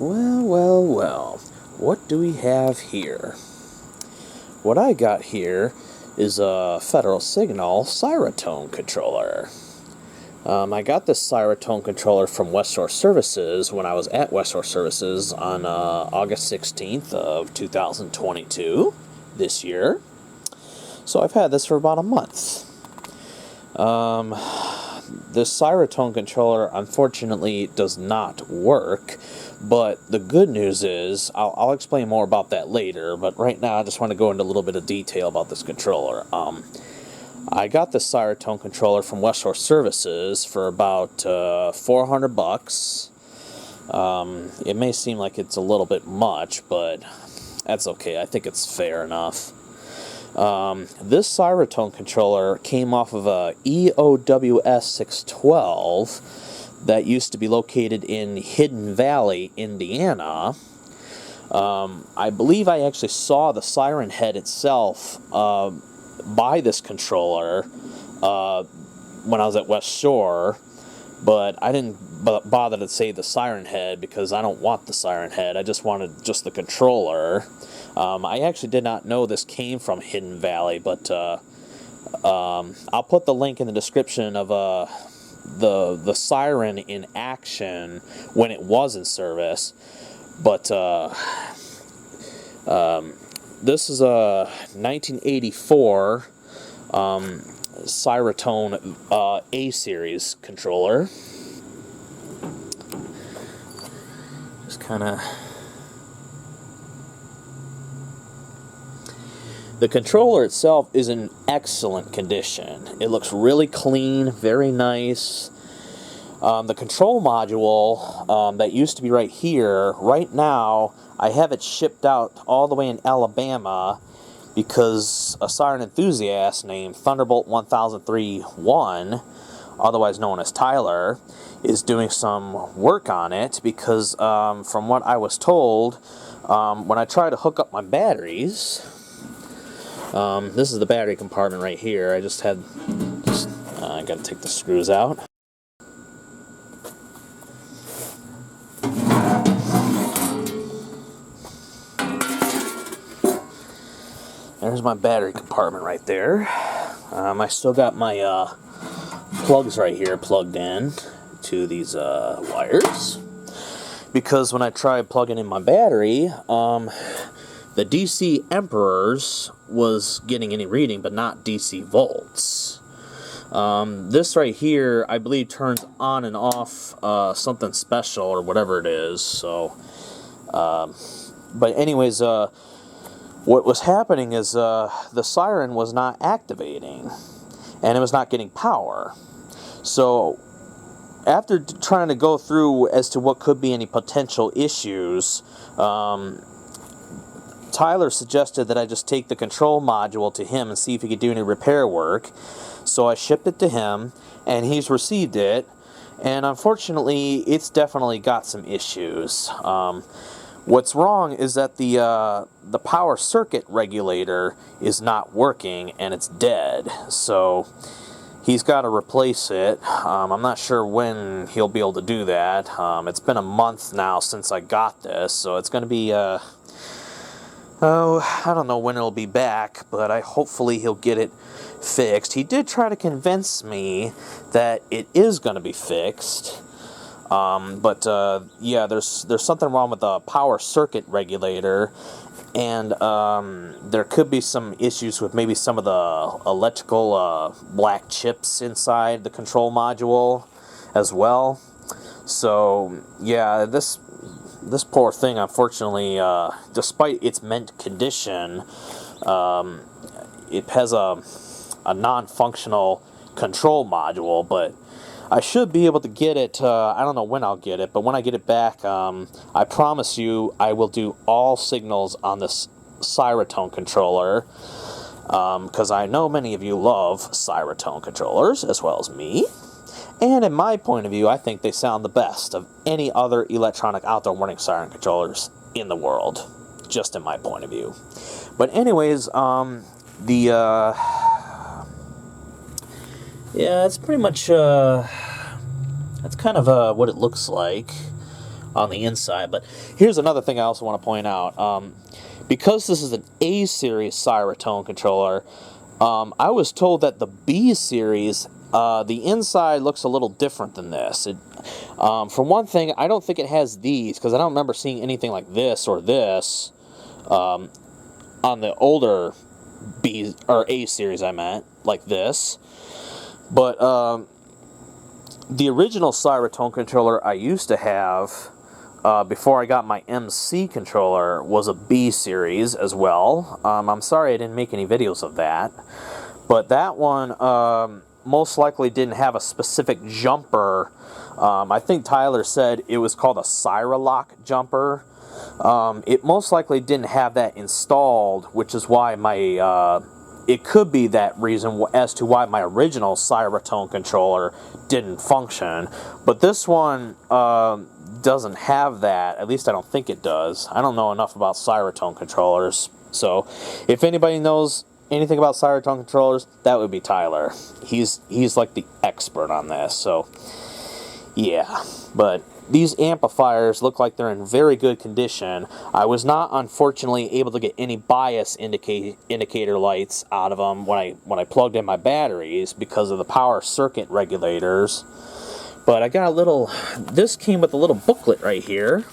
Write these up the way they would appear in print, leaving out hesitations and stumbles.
Well. What do we have here? What I got here is a Federal Signal SiraTone controller. I got this SiraTone controller from West Shore Services when I was at West Shore Services on August 16th of 2022, this year. So I've had this for about a month. This SiraTone controller, unfortunately, does not work, but the good news is, I'll explain more about that later, but right now I just want to go into a little bit of detail about this controller. I got this SiraTone controller from West Shore Services for about $400. It may seem like it's a little bit much, but that's okay. I think it's fair enough. This SiraTone controller came off of a EOWS 612 that used to be located in Hidden Valley, Indiana. I believe I actually saw the siren head itself by this controller when I was at West Shore, but I didn't bother to save the siren head because I don't want the siren head. I just wanted just the controller. I actually did not know this came from Hidden Valley, but I'll put the link in the description of the siren in action when it was in service. But this is a 1984 SiraTone A-series controller. Just kind of... The controller itself is in excellent condition. It looks really clean, very nice. The control module that used to be right here, right now, I have it shipped out all the way in Alabama because a siren enthusiast named Thunderbolt 1003-1, otherwise known as Tyler, is doing some work on it because from what I was told, when I try to hook up my batteries... this is the battery compartment right here. I gotta take the screws out. There's my battery compartment right there. I still got my plugs right here plugged in to these wires. Because when I tried plugging in my battery, the DC Emperors was getting any reading, but not DC volts. This right here, I believe, turns on and off something special or whatever it is. So, but anyways, what was happening is the siren was not activating, and it was not getting power. So, after trying to go through as to what could be any potential issues, Tyler suggested that I just take the control module to him and see if he could do any repair work. So I shipped it to him, and he's received it, and unfortunately, it's definitely got some issues. What's wrong is that the power circuit regulator is not working, and it's dead. So he's got to replace it. I'm not sure when he'll be able to do that. It's been a month now since I got this, so it's going to be... I don't know when it'll be back, but hopefully he'll get it fixed. He did try to convince me that it is going to be fixed. Yeah, there's something wrong with the power circuit regulator, and there could be some issues with maybe some of the electrical black chips inside the control module as well. So, yeah, this poor thing, unfortunately, despite its mint condition, it has a non-functional control module, but I should be able to get it. I don't know when I'll get it, but when I get it back, I promise you I will do all signals on this SiraTone controller, because I know many of you love SiraTone controllers, as well as me. And in my point of view, I think they sound the best of any other electronic outdoor warning siren controllers in the world. Just in my point of view. But anyways, yeah, it's pretty much, that's kind of what it looks like. on the inside. But here's another thing I also want to point out. Because this is an A series SiraTone controller, I was told that the B series, the inside looks a little different than this. For one thing, I don't think it has these, because I don't remember seeing anything like this or this on the older B or A series, I meant, like this. But the original SiraTone controller I used to have before I got my MC controller was a B series as well. I'm sorry I didn't make any videos of that, but that one most likely didn't have a specific jumper. I think Tyler said it was called a SiraLock jumper. It most likely didn't have that installed, which is why my it could be that reason as to why my original SiraTone controller didn't function. But this one doesn't have that. At least I don't think it does. I don't know enough about SiraTone controllers. So if anybody knows anything about SiraTone controllers, that would be Tyler. He's like the expert on this. So yeah, but these amplifiers look like they're in very good condition. I was not, unfortunately, able to get any bias indicator lights out of them when I plugged in my batteries because of the power circuit regulators. But I got a little, this came with a little booklet right here.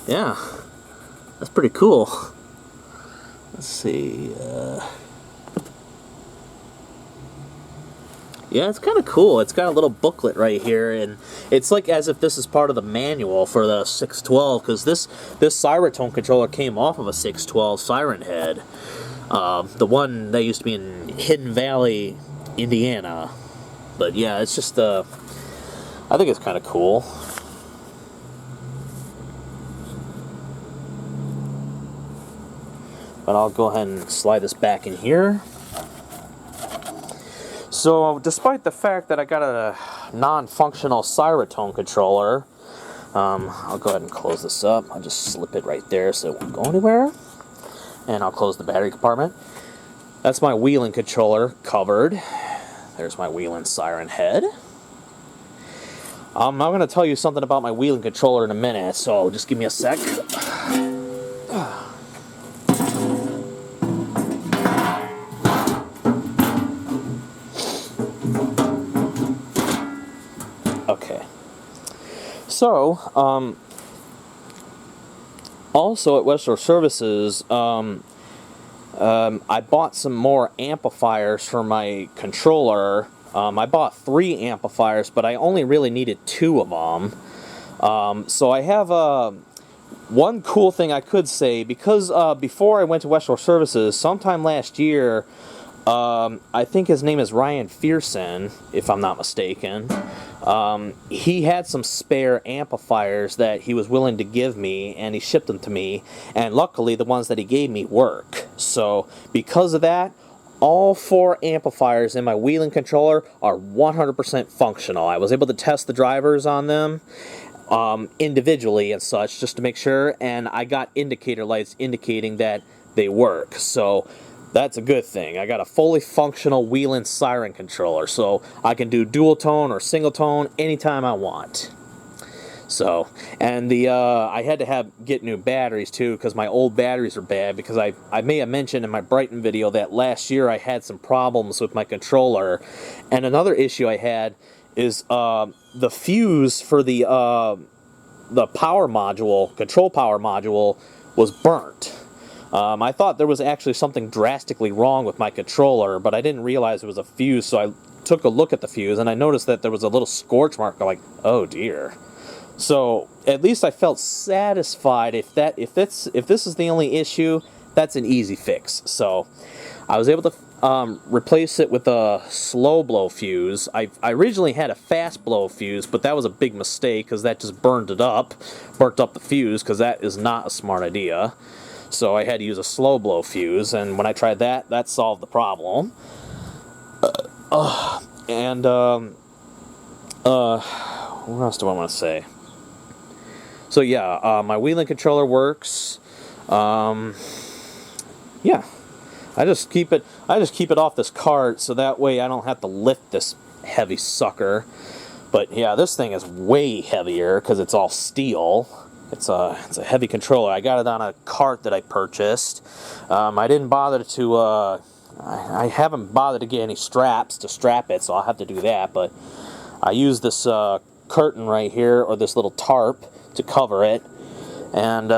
Yeah, that's pretty cool. Let's see. Yeah, it's kind of cool. It's got a little booklet right here, and it's like as if this is part of the manual for the 612, because this SiraTone controller came off of a 612 Siren Head. The one that used to be in Hidden Valley, Indiana. But yeah, it's just, I think it's kind of cool. But I'll go ahead and slide this back in here. So, despite the fact that I got a non-functional SiraTone controller, I'll go ahead and close this up. I'll just slip it right there so it won't go anywhere. And I'll close the battery compartment. That's my Whelen controller covered. There's my Whelen Siren Head. I'm going to tell you something about my Whelen controller in a minute, so just give me a sec. Okay. So, also at Western Services, I bought some more amplifiers for my controller. I bought 3 amplifiers, but I only really needed 2 of them. So I have one cool thing I could say, because before I went to Western Services, sometime last year, I think his name is Ryan Fearson, if I'm not mistaken. He had some spare amplifiers that he was willing to give me, and he shipped them to me, and luckily the ones that he gave me work. So because of that, all 4 amplifiers in my Whelen controller are 100% functional. I was able to test the drivers on them individually and such, just to make sure, and I got indicator lights indicating that they work. So that's a good thing. I got a fully functional Whelen Siren controller, so I can do dual tone or single tone anytime I want. So, and I had to get new batteries too, because my old batteries are bad, because I may have mentioned in my Brighton video that last year I had some problems with my controller. And another issue I had is the fuse for the power module, control power module, was burnt. I thought there was actually something drastically wrong with my controller, but I didn't realize it was a fuse, so I took a look at the fuse, and I noticed that there was a little scorch mark. I'm like, oh dear. So at least I felt satisfied. If this is the only issue, that's an easy fix. So I was able to replace it with a slow blow fuse. I originally had a fast blow fuse, but that was a big mistake, because that just burnt up the fuse, because that is not a smart idea. So I had to use a slow blow fuse, and when I tried that, that solved the problem. And what else do I want to say? So yeah, my Whelen controller works. Yeah, I just keep it off this cart, so that way I don't have to lift this heavy sucker. But yeah, this thing is way heavier because it's all steel. It's a heavy controller. I got it on a cart that I purchased. I didn't bother to I haven't bothered to get any straps to strap it, so I'll have to do that. But I use this curtain right here, or this little tarp, to cover it, and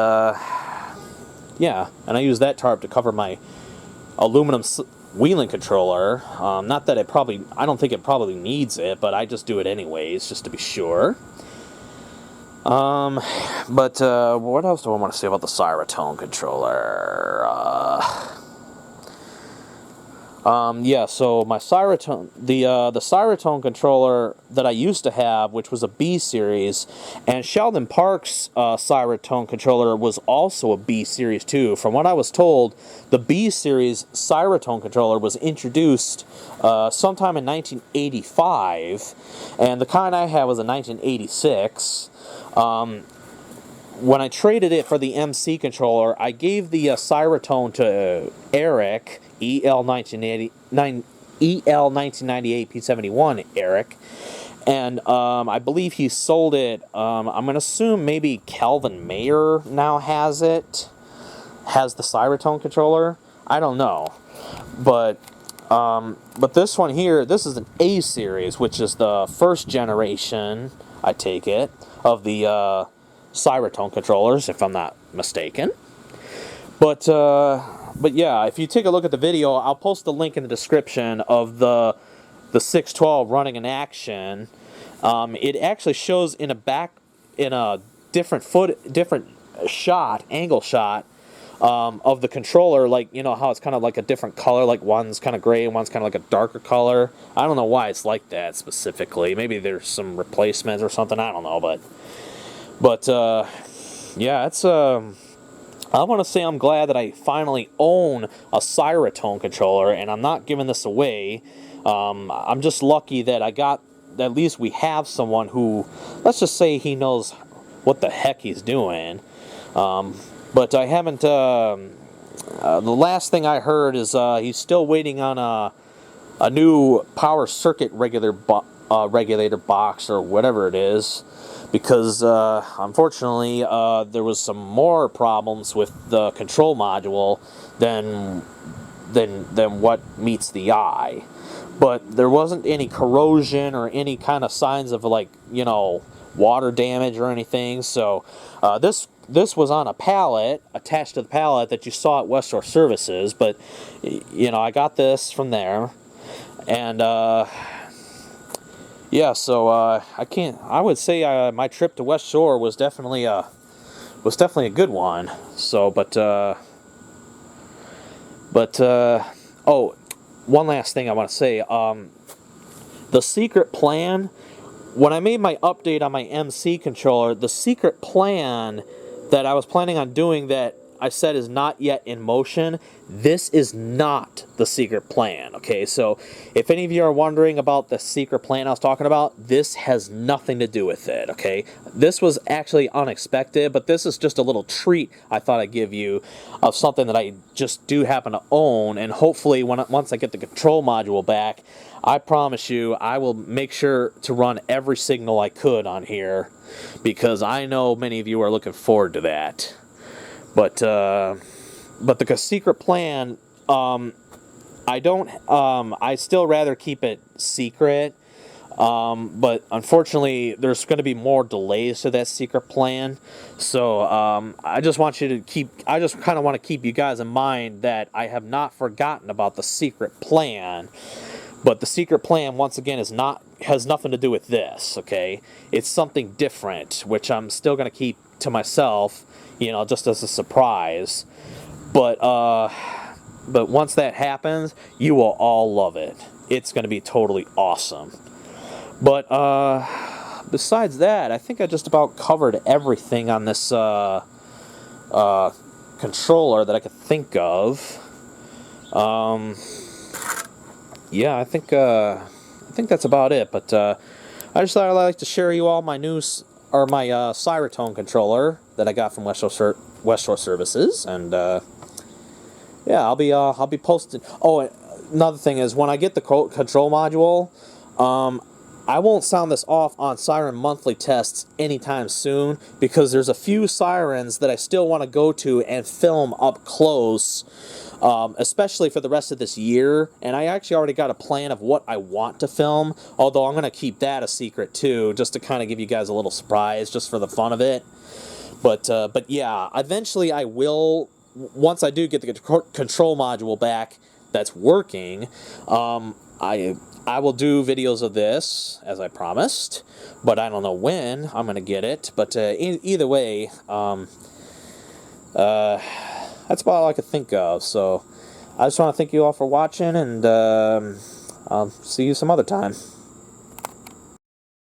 yeah, and I use that tarp to cover my aluminum wheeling controller. Not that I don't think it probably needs it, but I just do it anyways, just to be sure. But what else do I want to say about the SiraTone controller? Yeah, so my SiraTone, the SiraTone controller that I used to have, which was a B series, and Sheldon Park's SiraTone controller was also a B series too. From what I was told, the B series SiraTone controller was introduced sometime in 1985, and the kind I had was a 1986. When I traded it for the MC controller, I gave the SiraTone to Eric, EL1998 P71 Eric, and I believe he sold it. I'm going to assume maybe Calvin Mayer now has the SiraTone controller. I don't know, but this one here, this is an A series, which is the first generation, I take it, of the SiraTone controllers, if I'm not mistaken. But yeah, if you take a look at the video, I'll post the link in the description of the 612 running in action. It actually shows in a different angle shot of the controller, like, you know how it's kind of like a different color, like one's kind of gray and one's kind of like a darker color. I don't know why it's like that specifically. Maybe there's some replacements or something, I don't know, but yeah, it's I want to say I'm glad that I finally own a SiraTone controller, and I'm not giving this away. I'm just lucky that at least we have someone who, let's just say, he knows what the heck he's doing. But I haven't, the last thing I heard is he's still waiting on a new power circuit regulator box, or whatever it is, because unfortunately there was some more problems with the control module than what meets the eye. But there wasn't any corrosion or any kind of signs of, like, you know, water damage or anything. So this was on a pallet, attached to the pallet that you saw at West Shore Services. But, you know, I got this from there, and yeah, so I would say my trip to West Shore was definitely a good one. So, oh, one last thing I want to say. The secret plan, when I made my update on my MC controller, the secret plan that I was planning on doing that I said is not yet in motion, this is not the secret plan, okay? So if any of you are wondering about the secret plan I was talking about, this has nothing to do with it, okay? This was actually unexpected, but this is just a little treat I thought I'd give you of something that I just do happen to own, and hopefully once I get the control module back, I promise you I will make sure to run every signal I could on here, because I know many of you are looking forward to that. But the secret plan, I still rather keep it secret. But unfortunately, there's going to be more delays to that secret plan. So I just kind of want to keep you guys in mind that I have not forgotten about the secret plan. But the secret plan, once again, has nothing to do with this, okay? It's something different, which I'm still going to keep to myself, you know, just as a surprise. But once that happens, you will all love it. It's going to be totally awesome. But besides that, I think I just about covered everything on this controller that I could think of. Yeah, I think that's about it. But I just thought I'd like to share you all my SiraTone controller that I got from West Shore Services, and yeah, I'll be posting. Oh, another thing is, when I get the control module, I won't sound this off on Siren Monthly tests anytime soon because there's a few sirens that I still want to go to and film up close, especially for the rest of this year. And I actually already got a plan of what I want to film, although I'm going to keep that a secret too, just to kind of give you guys a little surprise, just for the fun of it. But yeah, eventually I will, once I do get the control module back that's working, I will do videos of this, as I promised, but I don't know when I'm going to get it. But either way, that's about all I could think of. So I just want to thank you all for watching, and I'll see you some other time.